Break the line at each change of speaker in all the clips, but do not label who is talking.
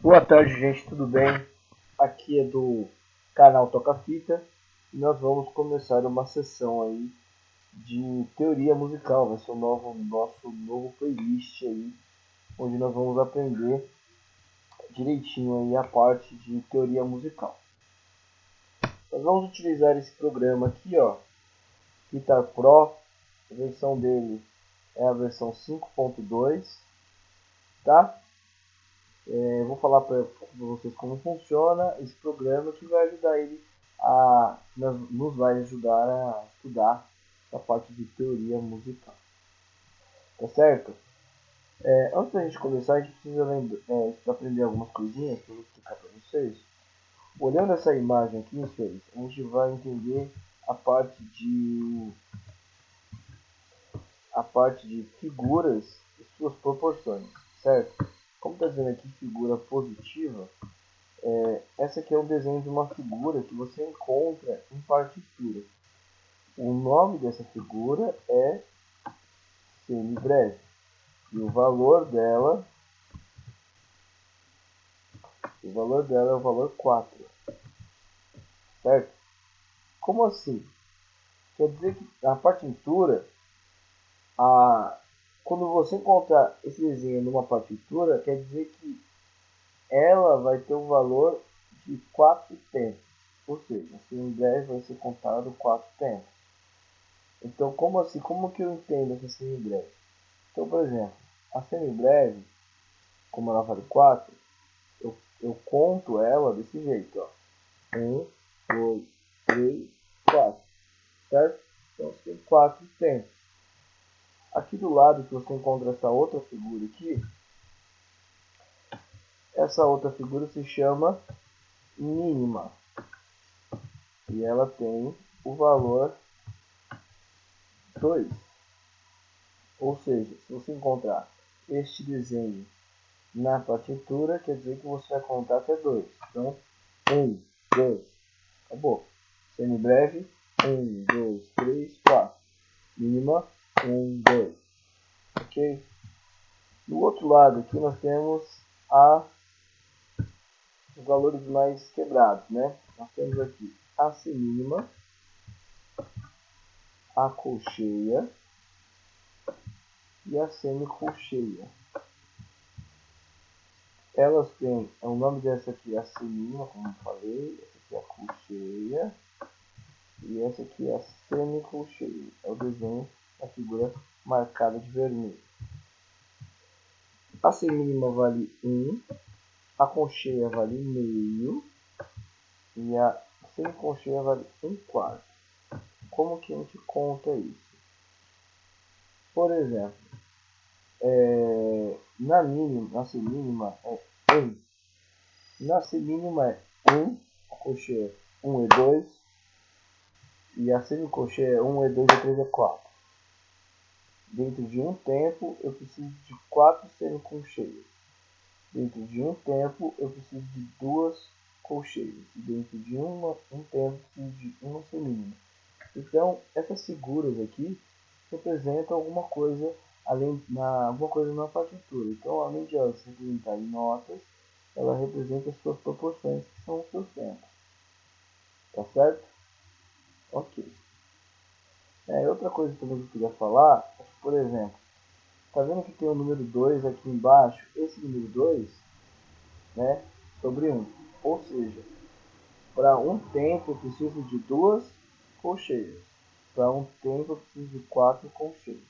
Boa tarde, gente, tudo bem? Aqui é do canal Toca Fita e nós vamos começar uma sessão aí de teoria musical. Vai ser o nosso novo playlist aí, onde nós vamos aprender direitinho aí a parte de teoria musical. Nós vamos utilizar esse programa aqui, ó, Guitar Pro. A versão dele é a versão 5.2, tá? Vou falar para vocês como funciona esse programa, que vai ajudar ele nos vai ajudar a estudar a parte de teoria musical, tá certo? Antes da gente começar, a gente precisa aprender algumas coisinhas para eu explicar para vocês. Olhando essa imagem aqui, senhores, a gente vai entender a parte de figuras e suas proporções, certo? Como está dizendo aqui figura positiva, essa aqui é um desenho de uma figura que você encontra em partitura. O nome dessa figura é semibreve e o valor dela é o valor 4, certo? Como assim? Quer dizer que na partitura, quando você encontrar esse desenho numa partitura, quer dizer que ela vai ter um valor de 4 tempos, ou seja, a semibreve vai ser contado 4 tempos. Então, como assim? Como que eu entendo essa semibreve? Então, por exemplo, a semibreve, como ela vale 4, eu conto ela desse jeito, ó. 1, 2, 3, 4, certo? Então, você tem 4 tempos. Aqui do lado que você encontra essa outra figura aqui, essa outra figura se chama mínima. E ela tem o valor 2. Ou seja, se você encontrar este desenho na partitura, quer dizer que você vai contar até 2. Então, 1, 2, acabou. Semibreve, 1, 2, 3, 4. Mínima, 1, 2. Ok? Do outro lado aqui nós temos os valores mais quebrados, né? Nós temos aqui a semínima, a colcheia e a semicolcheia. Elas têm, o nome dessa aqui é a semínima, como eu falei, essa aqui é a colcheia e essa aqui é a semicolcheia. É o desenho da figura marcada de vermelho. A semínima vale 1, a colcheia vale meio e a semicolcheia vale 1/4. Como que a gente conta isso? Por exemplo, na semínima é 1. Na semínima é 1, a colcheia é 1 e 2, e a semicolcheia é 1 e 2 e 3 e 4. Dentro de um tempo eu preciso de 4 semicolcheias. Dentro de um tempo eu preciso de 2 colcheias. E dentro de um tempo eu preciso de uma semínima. Então essas figuras aqui representam alguma coisa alguma coisa na partitura. Então, além de elas representarem notas, ela representa as suas proporções, que são os seus tempos. Tá certo? Ok. Outra coisa também que eu queria falar é que, por exemplo, tá vendo que tem o número 2 aqui embaixo? Esse número 2, né, sobre 1. Ou seja, para um tempo eu preciso de 2 colcheias. Para um tempo eu preciso de 4 colcheias.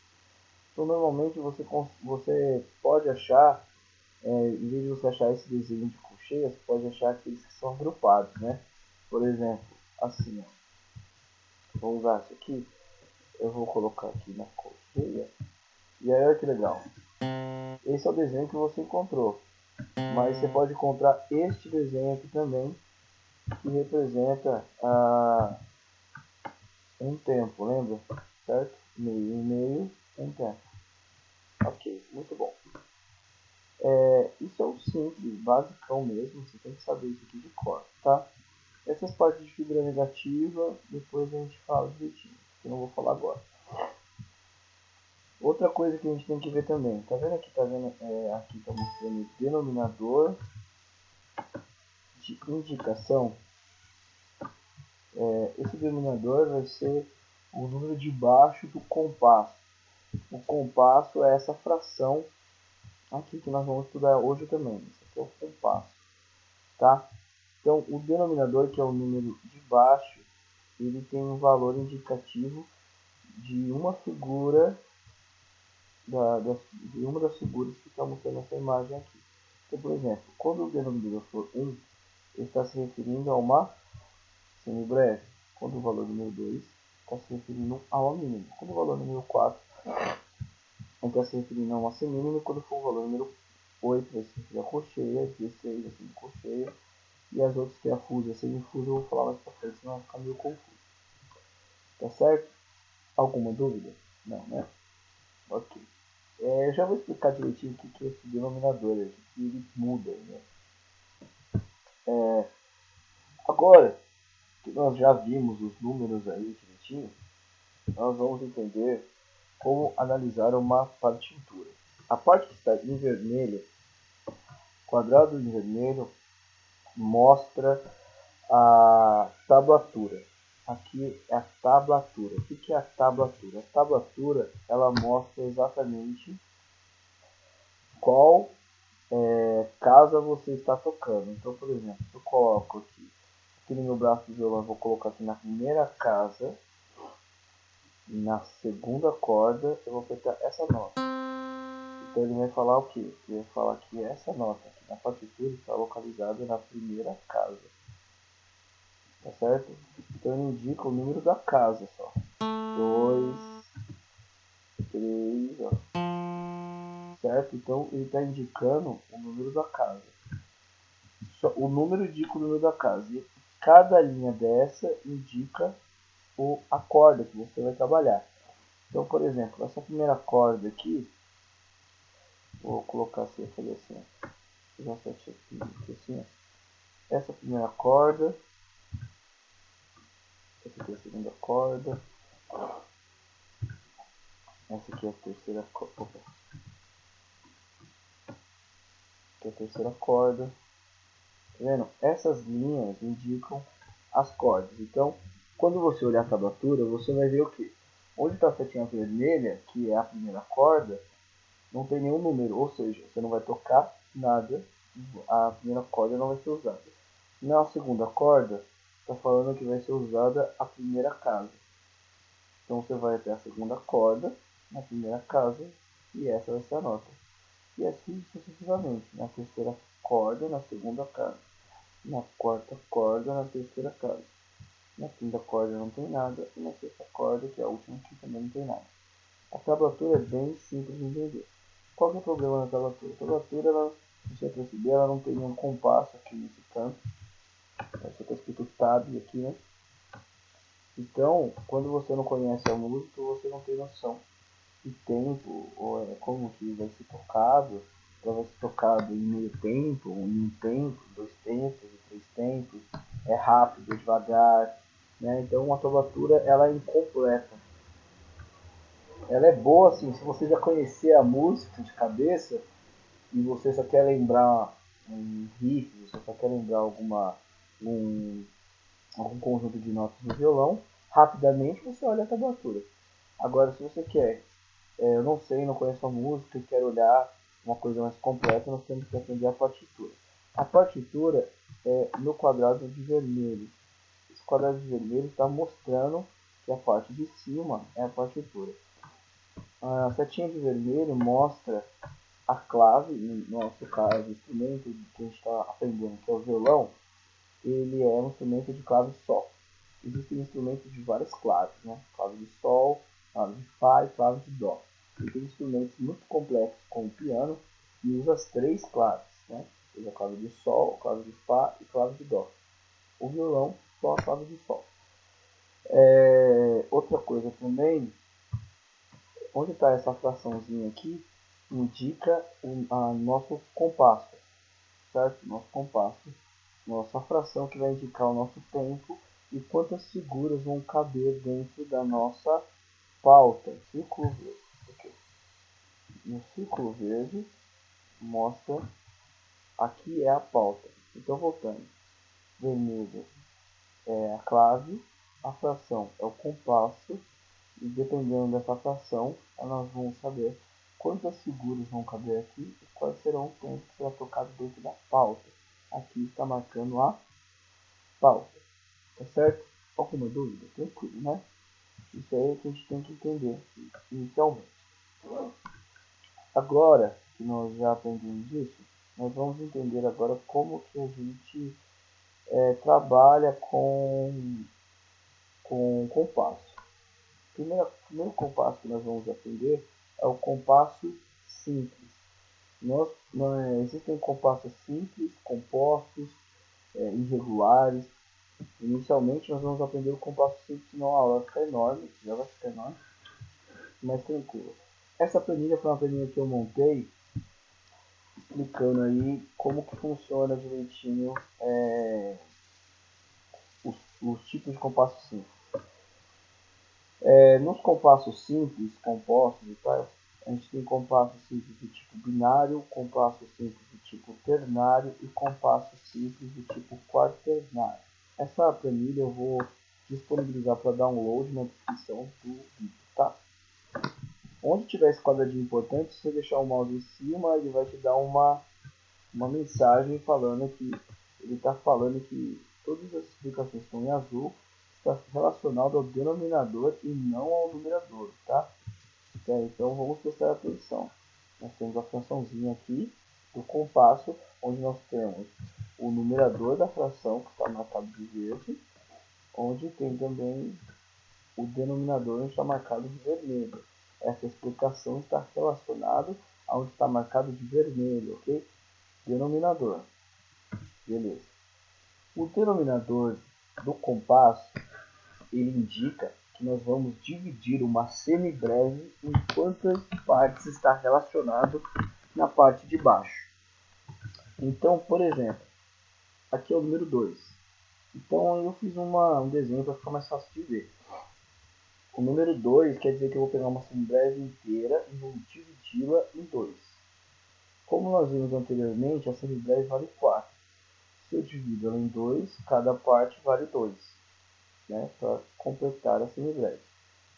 Então, normalmente você pode achar, em vez de você achar esse desenho de colcheias, você pode achar aqueles que são agrupados, né? Por exemplo, assim, ó. Vou usar isso aqui, eu vou colocar aqui na colcheia, e aí olha que legal. Esse é o desenho que você encontrou, mas você pode encontrar este desenho aqui também, que representa um tempo, lembra? Certo? Meio e meio, um tempo. Ok, muito bom. Isso é o simples, basicão mesmo, você tem que saber isso aqui de cor, tá? Essas partes de figura negativa, depois a gente fala direitinho, que eu não vou falar agora. Outra coisa que a gente tem que ver também, tá vendo aqui? Aqui tá mostrando o denominador de indicação, esse denominador vai ser o número de baixo do compasso. O compasso é essa fração aqui que nós vamos estudar hoje também. Esse aqui é o compasso, tá? Então, o denominador, que é o número de baixo, ele tem um valor indicativo de uma figura, de uma das figuras que está mostrando essa imagem aqui. Então, por exemplo, quando o denominador for 1, ele está se referindo a uma semibreve. Quando o valor número 2 está se referindo a uma mínima. Quando o valor número 4 ele está se referindo a uma semínima. Quando for o valor número 8 vai se referir a colcheia, 16 a semicolcheia, e as outras que é a fusa, a semifusa, eu vou falar mais pra frente, senão vai ficar meio confuso. Tá certo? Alguma dúvida? Não, né? Ok. Eu já vou explicar direitinho o que é esse denominador, o que ele muda, né? Agora que nós já vimos os números aí direitinho, nós vamos entender como analisar uma partitura. A parte que está em vermelho, quadrado em vermelho, mostra a tablatura. Aqui é a tablatura. O que é a tablatura? A tablatura, ela mostra exatamente qual casa você está tocando. Então, por exemplo, se eu coloco aqui no meu braço de violão, eu vou colocar aqui na primeira casa, na segunda corda, eu vou apertar essa nota. Então ele vai falar o quê? Ele vai falar que essa nota aqui na partitura está localizada na primeira casa. Tá certo? Então ele indica o número da casa só. 2, 3, ó. Certo? Então ele está indicando o número da casa. O número indica o número da casa. E cada linha dessa indica a corda que você vai trabalhar. Então, por exemplo, essa primeira corda aqui, vou colocar assim, fazer assim, já fechei aqui assim, ó. Essa primeira corda, essa aqui é a segunda corda, essa aqui é a terceira corda, aqui é a terceira corda. Tá vendo? Essas linhas indicam as cordas. Então, quando você olhar a tablatura, você vai ver o que? Onde está a setinha vermelha, que é a primeira corda, não tem nenhum número, ou seja, você não vai tocar nada, a primeira corda não vai ser usada. Na segunda corda, está falando que vai ser usada a primeira casa. Então você vai até a segunda corda, na primeira casa, e essa vai ser a nota. E assim sucessivamente, na terceira corda, na segunda casa. Na quarta corda, na terceira casa. Na quinta corda não tem nada, e na sexta corda, que é a última, que também não tem nada. A tablatura é bem simples de entender. Qual que é o problema da tablatura? A tablatura, ela, se você perceber, ela não tem nenhum compasso aqui nesse canto. Só está escrito tab aqui, né? Então, quando você não conhece a música, você não tem noção de tempo, ou como que vai ser tocado. Então vai ser tocado em meio tempo, em um tempo, dois tempos, três tempos, é rápido, devagar, né? Então uma tablatura, ela é incompleta. Ela é boa assim, se você já conhecer a música de cabeça e você só quer lembrar um riff, você só quer lembrar algum conjunto de notas no violão, rapidamente você olha a tablatura. Agora, se você quer, eu não sei, não conheço a música e quero olhar uma coisa mais completa, nós temos que aprender a partitura. A partitura é no quadrado de vermelho. Esse quadrado de vermelho está mostrando que a parte de cima é a partitura. A setinha de vermelho mostra a clave, no nosso caso, o instrumento que a gente está aprendendo, que é o violão, ele é um instrumento de clave sol. Existem instrumentos de várias claves, né? Clave de sol, clave de fá e clave de dó. E tem instrumentos muito complexos, como o piano, que usa as três claves, né? Usa a clave de sol, a clave de fá e a clave de dó. O violão, só a clave de sol. Outra coisa também, onde está essa fraçãozinha aqui, indica o nosso compasso, certo? Nosso compasso, nossa fração que vai indicar o nosso tempo e quantas figuras vão caber dentro da nossa pauta. Círculo verde. Okay. No círculo verde mostra, aqui é a pauta. Então voltando. vermelho é a clave, a fração é o compasso, e dependendo dessa fração, nós vamos saber quantas figuras vão caber aqui e quais serão os tempos que será tocado dentro da pauta. Aqui está marcando a pauta, tá certo? Alguma dúvida? Tranquilo, né? Isso aí é que a gente tem que entender inicialmente. Agora que nós já aprendemos isso, nós vamos entender agora como que a gente trabalha com compasso. Primeiro compasso que nós vamos aprender é o compasso simples. Existem compassos simples, compostos, irregulares. Inicialmente nós vamos aprender o compasso simples, senão a aula vai ficar enorme, já vai ficar enorme, mas tranquilo. Essa planilha foi uma planilha que eu montei explicando aí como que funciona direitinho os tipos de compasso simples. Nos compassos simples, compostos e tal, a gente tem compasso simples do tipo binário, compasso simples do tipo ternário e compasso simples do tipo quaternário. Essa planilha eu vou disponibilizar para download na descrição do vídeo, tá? Onde tiver esse quadradinho importante, se você deixar o mouse em cima, ele vai te dar uma mensagem falando que ele está falando que todas as explicações que estão em azul está relacionado ao denominador e não ao numerador, tá? Então vamos prestar atenção. Nós temos a fraçãozinha aqui do compasso, onde nós temos o numerador da fração que está marcado de verde, onde tem também o denominador onde está marcado de vermelho. Essa explicação está relacionada aonde está marcado de vermelho, ok? Denominador. Beleza. O denominador do compasso, ele indica que nós vamos dividir uma semibreve em quantas partes está relacionado na parte de baixo. Então, por exemplo, aqui é o número 2. Então eu fiz um desenho para ficar mais fácil de ver. O número 2 quer dizer que eu vou pegar uma semibreve inteira e vou dividi-la em 2. Como nós vimos anteriormente, a semibreve vale 4. Se eu divido ela em 2, cada parte vale 2, né, para completar a semibreve.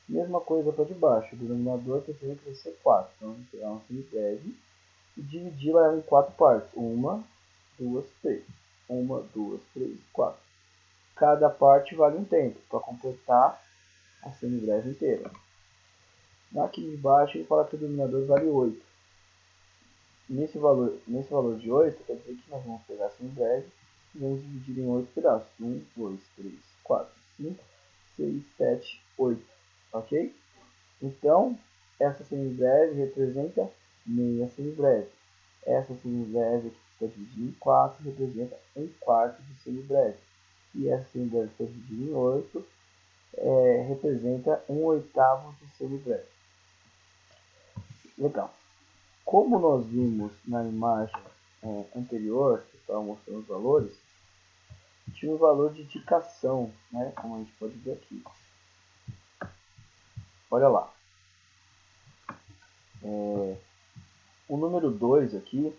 Mesma coisa para de baixo, o denominador precisa crescer 4. Então, vamos pegar uma semibreve e dividi-la em 4 partes. 1, 2, 3. 1, 2, 3, 4. Cada parte vale um tempo para completar a semibreve inteira. Aqui de baixo ele fala que o denominador vale 8. Nesse valor de 8, quer dizer que nós vamos pegar a semibreve e vamos dividir em 8 pedaços. 1, 2, 3, 4, 5, 6, 7, 8. Ok? Então, essa semibreve representa meia semibreve. Essa semibreve aqui que está dividida em 4 representa 1/4 de semibreve. E essa semibreve que está dividida em 8 representa 1/8 de semibreve. Legal. Como nós vimos na imagem anterior, que estava mostrando os valores, tinha um valor de indicação, né, como a gente pode ver aqui. Olha lá. O número 2 aqui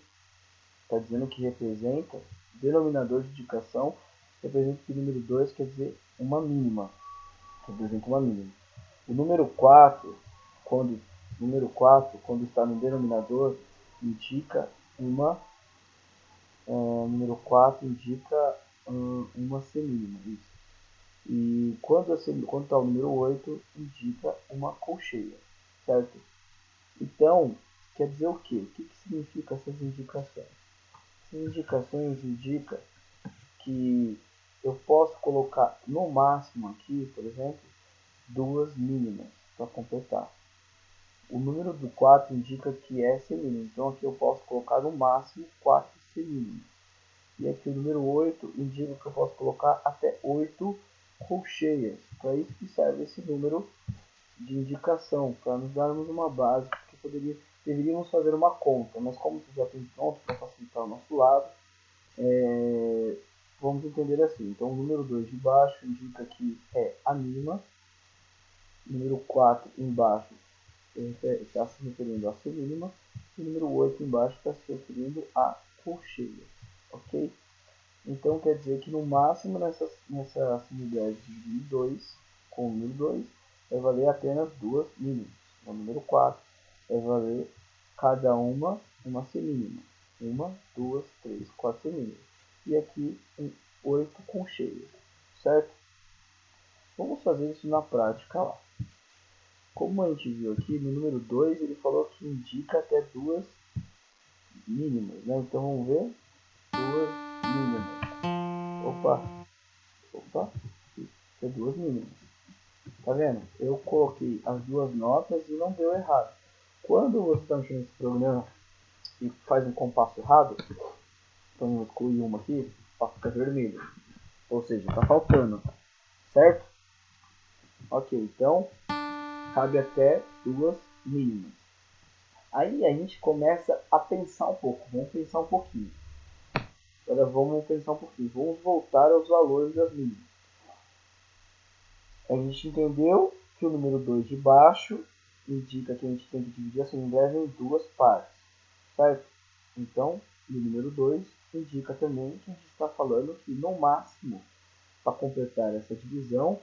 está dizendo que representa, denominador de indicação, representa que o número 2 quer dizer uma mínima. Representa uma mínima. O número 4, quando está no denominador, indica uma número 4 indica uma semínima. Isso. E quando está o número 8, indica uma colcheia, certo? Então, quer dizer o quê? O que significa essas indicações? Essas indicações indicam que eu posso colocar no máximo aqui, por exemplo, 2 mínimas para completar. O número do 4 indica que é semínimo, então aqui eu posso colocar no máximo 4 semínimas. E aqui o número 8 indica que eu posso colocar até 8 colcheias. Para isso que serve esse número de indicação, para nos darmos uma base, porque deveríamos fazer uma conta, mas como isso já tem pronto para facilitar o nosso lado, vamos entender assim. Então o número 2 de baixo indica que é a mínima, o número 4 embaixo está se referindo à semínima, e o número 8 embaixo está se referindo à colcheia, ok? Então quer dizer que no máximo nessa semibreve de 2 com o número 2 vai valer apenas duas mínimas. No número 4 vai valer cada uma semínima. 1, 2, 3, 4 semínimas. E aqui 8 concheias, certo? Vamos fazer isso na prática lá. Como a gente viu aqui, no número 2 ele falou que indica até duas mínimas, né? Então vamos ver. Duas mínimas. Opa, é duas mínimas. Tá vendo? Eu coloquei as duas notas e não deu errado. Quando você está mexendo nesse programa e faz um compasso errado, então eu excluí uma aqui, fica vermelho. Ou seja, está faltando, certo? Ok, então cabe até duas mínimas. Aí a gente começa a pensar um pouco. Vamos pensar um pouquinho. Agora vamos pensar um pouquinho. Vamos voltar aos valores das mínimas. A gente entendeu que o número 2 de baixo indica que a gente tem que dividir a semibreve em duas partes, certo? Então, o número 2 indica também que a gente está falando que no máximo, para completar essa divisão,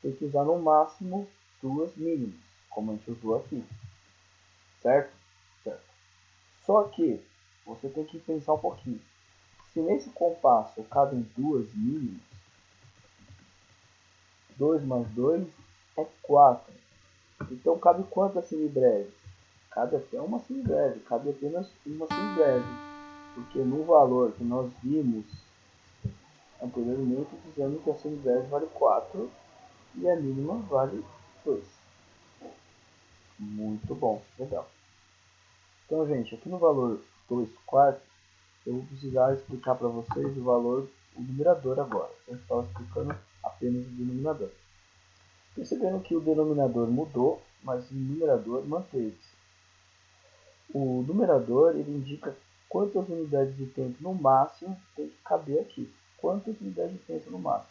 tem que usar no máximo duas mínimas, como a gente usou aqui, certo? Certo. Só que você tem que pensar um pouquinho. Se nesse compasso cabem duas mínimas, 2 mais 2 é 4. Então cabe quantas semibreves? Cabe até uma semibreve, cabe apenas uma semibreve. Porque no valor que nós vimos anteriormente, dizendo que a semibreve vale 4 e a mínima vale 2. Muito bom, legal. Então, gente, aqui no valor 2 quartos, eu vou precisar explicar para vocês o valor, o numerador agora. Eu estava explicando apenas o denominador. Percebendo que o denominador mudou, mas o numerador manteve-se. O numerador ele indica quantas unidades de tempo no máximo tem que caber aqui. Quantas unidades de tempo no máximo.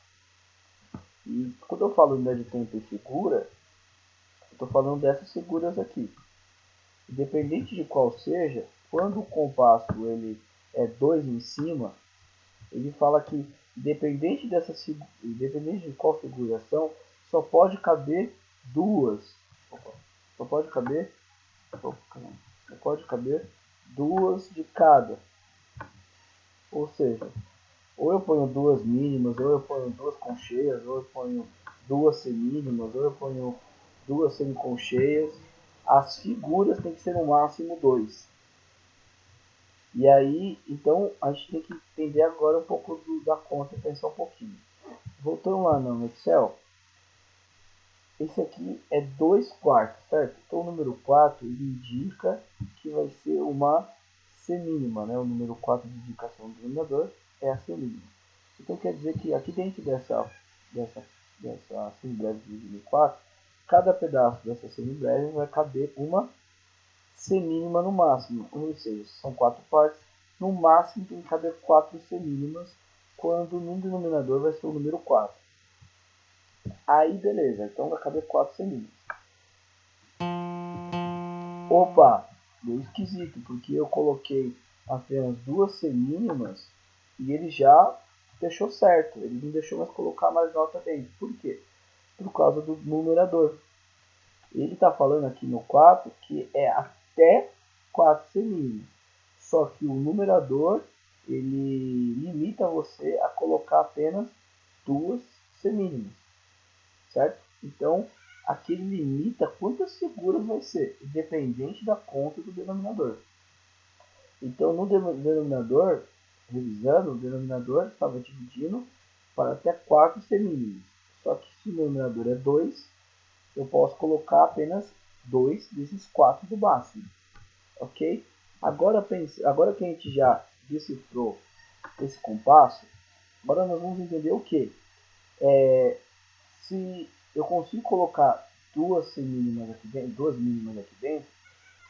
E quando eu falo unidade de tempo em figura, eu estou falando dessas figuras aqui. Independente de qual seja, quando o compasso ele é 2 em cima, ele fala que independente de qual figuração, só pode caber duas. Só pode caber duas de cada. Ou seja, ou eu ponho duas mínimas, ou eu ponho duas concheias, ou eu ponho duas semínimas, ou eu ponho duas semiconcheias. As figuras tem que ser no máximo 2. E aí, então, a gente tem que entender agora um pouco da conta e pensar um pouquinho. Voltando lá no Excel, esse aqui é 2 quartos, certo? Então o número 4 ele indica que vai ser uma semínima, né? O número 4 de indicação do denominador é a semínima. Então quer dizer que aqui dentro dessa semibreve dividida em 4, cada pedaço dessa semibreve vai caber uma semínima no máximo. Ou seja, são 4 partes, no máximo tem que caber 4 semínimas, quando no denominador vai ser o número 4. Aí beleza, então vai caber 4 semínimas. Opa, deu esquisito, porque eu coloquei apenas duas semínimas e ele já deixou certo. Ele não deixou mais colocar mais nota dentro. Por quê? Por causa do numerador. Ele está falando aqui no 4 que é até 4 semínimas. Só que o numerador ele limita você a colocar apenas duas semínimas, certo? Então, aqui ele limita quantas figuras vai ser, independente da conta do denominador. Então, no denominador, revisando, o denominador estava dividindo para até 4 semínimas. Só que se o denominador é 2, eu posso colocar apenas 2 desses 4 do máximo. Ok? Agora que a gente já decifrou esse compasso, agora nós vamos entender o que? Se eu consigo colocar duas mínimas aqui dentro,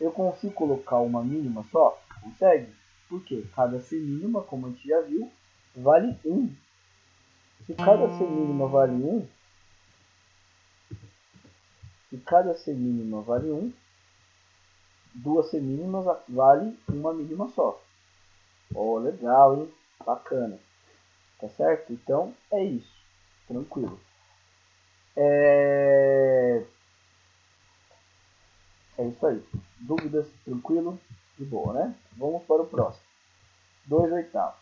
eu consigo colocar uma mínima só? Consegue? Porque cada semínima, como a gente já viu, vale 1. Se cada semínima vale 1, duas semínimas vale uma mínima só. Oh, legal, hein? Bacana. Tá certo? Então é isso. Tranquilo. É isso aí. Dúvidas? Tranquilo? De boa, né? Vamos para o próximo. 2/8.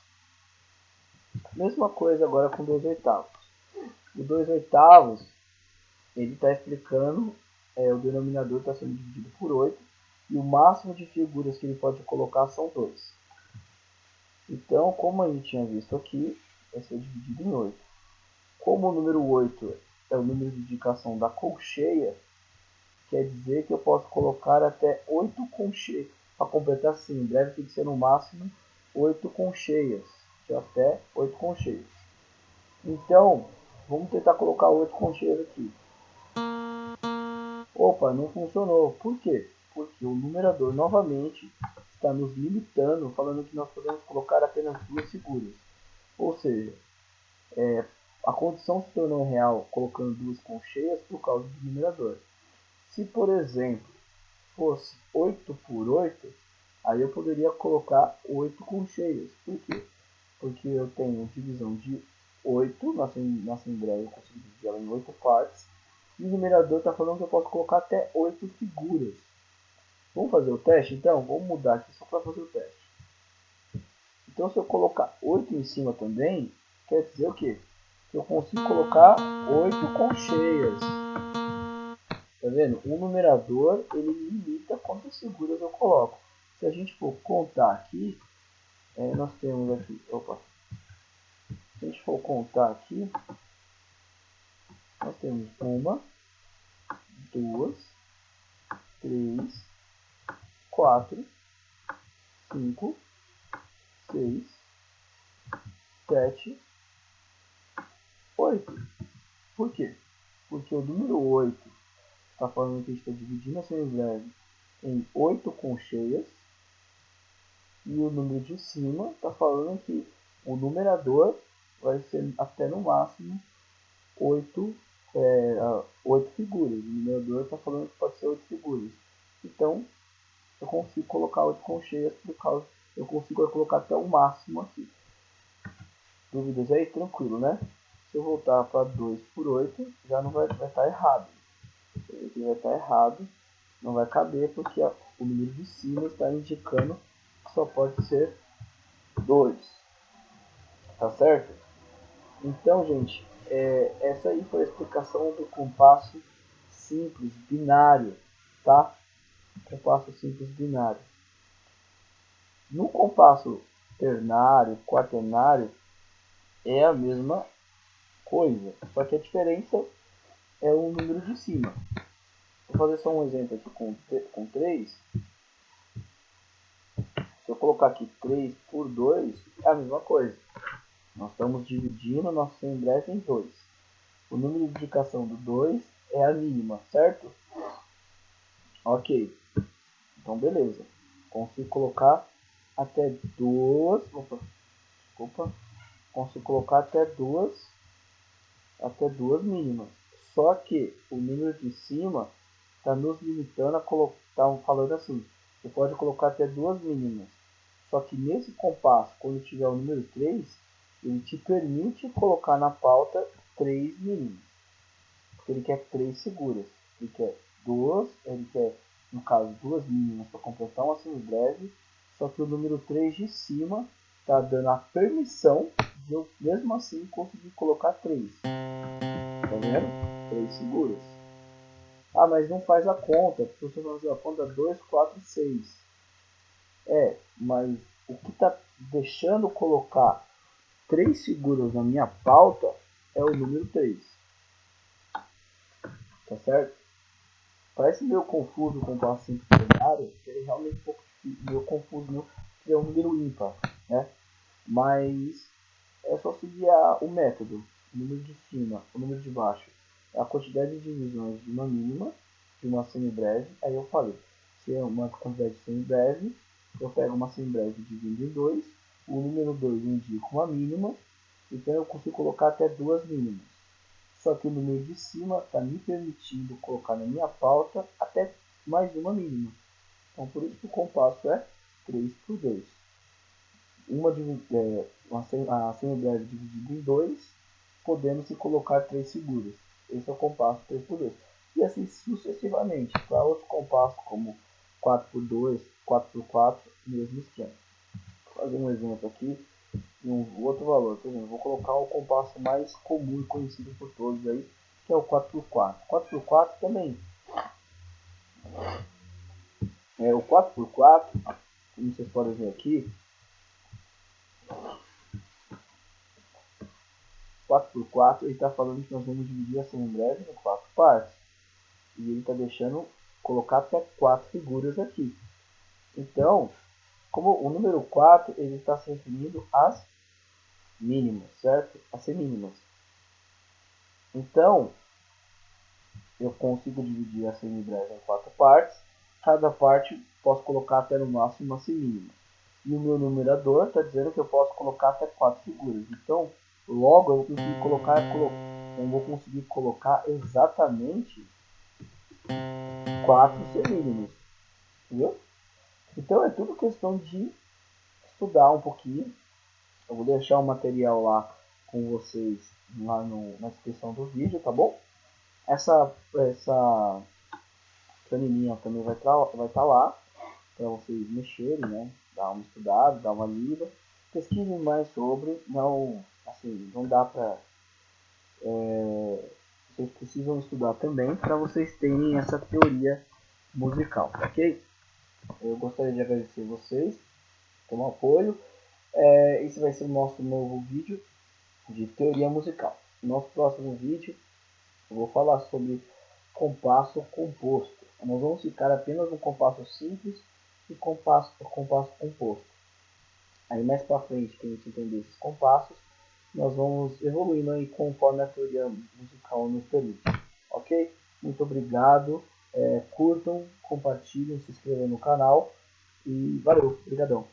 Mesma coisa agora com 2/8. O 2/8, ele está explicando, o denominador está sendo dividido por 8 e o máximo de figuras que ele pode colocar são 2. Então, como a gente tinha visto aqui, vai ser dividido em 8. Como o número 8 é o número de indicação da colcheia, quer dizer que eu posso colocar até 8 colcheias. Para completar assim, em breve tem que ser no máximo 8 colcheias. Até 8 colcheias. Então, vamos tentar colocar 8 colcheias aqui. Opa, não funcionou. Por quê? Porque o numerador novamente está nos limitando, falando que nós podemos colocar apenas 2 figuras. Ou seja, a condição se tornou real colocando 2 colcheias por causa do numerador. Se, por exemplo, fosse 8 por 8, aí eu poderia colocar 8 colcheias. Por quê? Porque eu tenho divisão de 8, na assembleia eu consigo dividir ela em 8 partes, e o numerador está falando que eu posso colocar até 8 figuras. Vamos fazer o teste então? Vamos mudar aqui só para fazer o teste. Então se eu colocar 8 em cima também, quer dizer o quê? Que eu consigo colocar 8 colcheias. Tá vendo? O numerador ele limita quantas figuras eu coloco. Se a gente for contar aqui, nós temos aqui, se a gente for contar aqui, nós temos 1, 2, 3, 4, 5, 6, 7, 8. Por quê? Porque o número 8 está falando que a gente está dividindo a semibreve em 8 colcheias, e o número de cima está falando que o numerador vai ser até no máximo 8 figuras. O numerador está falando que pode ser 8 figuras. Então, eu consigo colocar 8 colcheias, por causa eu consigo colocar até o máximo aqui. Dúvidas aí? Tranquilo, né? Se eu voltar para 2 por 8, já não vai estar errado. Vai estar errado, não vai caber, porque o número de cima está indicando que só pode ser 2. Tá certo? Então, gente, essa aí foi a explicação do compasso simples binário, tá? Compasso simples binário. No compasso ternário, quaternário, é a mesma coisa, só que a diferença é o número de cima. Vou fazer só um exemplo aqui com 3. Se eu colocar aqui 3 por 2, é a mesma coisa. Nós estamos dividindo nosso semibreve em 2. O número de indicação do 2 é a mínima, certo? Ok. Então, beleza. Consigo colocar até 2. Consigo colocar até duas mínimas. Só que o número de cima está nos limitando a colocar. Estavam falando assim: você pode colocar até 2 mínimas. Só que nesse compasso, quando tiver o número 3, ele te permite colocar na pauta 3 mínimas. Porque ele quer 3 seguras. Ele quer 2, ele quer, no caso, 2 mínimas para completar uma semibreve. Só que o número 3 de cima está dando a permissão de eu, mesmo assim, conseguir colocar 3. Tá vendo? 3 seguras. Ah, mas não faz a conta. Se você fazer a conta 2, 4, 6. Mas o que está deixando colocar 3 figuras na minha pauta é o número 3. Tá certo? Parece meio confuso o compasso simples binário, porque ele é realmente um pouco meio confuso, porque é um número ímpar, né? Mas é só seguir o método, o número de cima, o número de baixo, a quantidade de divisões de uma mínima, de uma semibreve. Aí eu falei, se é uma quantidade de semibreve, eu pego uma semibreve e divido em 2, o número 2 indica uma mínima, então eu consigo colocar até 2 mínimas. Só que o número de cima está me permitindo colocar na minha pauta até mais uma mínima. Então por isso que o compasso é 3 por 2. a semibreve dividida em 2, podendo se colocar 3 figuras. Esse é o compasso 3x2. E assim sucessivamente, para outros compassos como 4x2, 4x4, mesmo esquema. Vou fazer um exemplo aqui e um outro valor. Por exemplo, vou colocar o compasso mais comum e conhecido por todos aí, que é o 4x4. 4x4 também. O 4x4, como vocês podem ver aqui, 4x4, ele está falando que nós vamos dividir a semibreve em 4 partes. E ele está deixando colocar até 4 figuras aqui. Então, como o número 4, ele está se referindo às mínimas, certo? As semínimas. Então, eu consigo dividir a semibreve em 4 partes. Cada parte posso colocar até no máximo uma semínima. E o meu numerador está dizendo que eu posso colocar até 4 figuras. Então, logo eu vou conseguir colocar exatamente 4 semínimas. Entendeu? Então é tudo questão de estudar um pouquinho. Eu vou deixar o material lá com vocês lá na descrição do vídeo, tá bom? Essa planilhinha também vai estar lá para vocês mexerem, né? Dar uma estudada, dar uma lida. Pesquisem mais sobre. Não, assim, não dá para... vocês precisam estudar também para vocês terem essa teoria musical, ok? Eu gostaria de agradecer vocês pelo apoio. Esse vai ser o nosso novo vídeo de teoria musical. No nosso próximo vídeo eu vou falar sobre compasso composto. Nós vamos ficar apenas no compasso simples e compasso composto. Aí mais para frente, que a gente entender esses compassos, nós vamos evoluindo aí conforme a teoria musical nos permite. Ok? Muito obrigado. Curtam, compartilhem, se inscrevam no canal e valeu, obrigadão.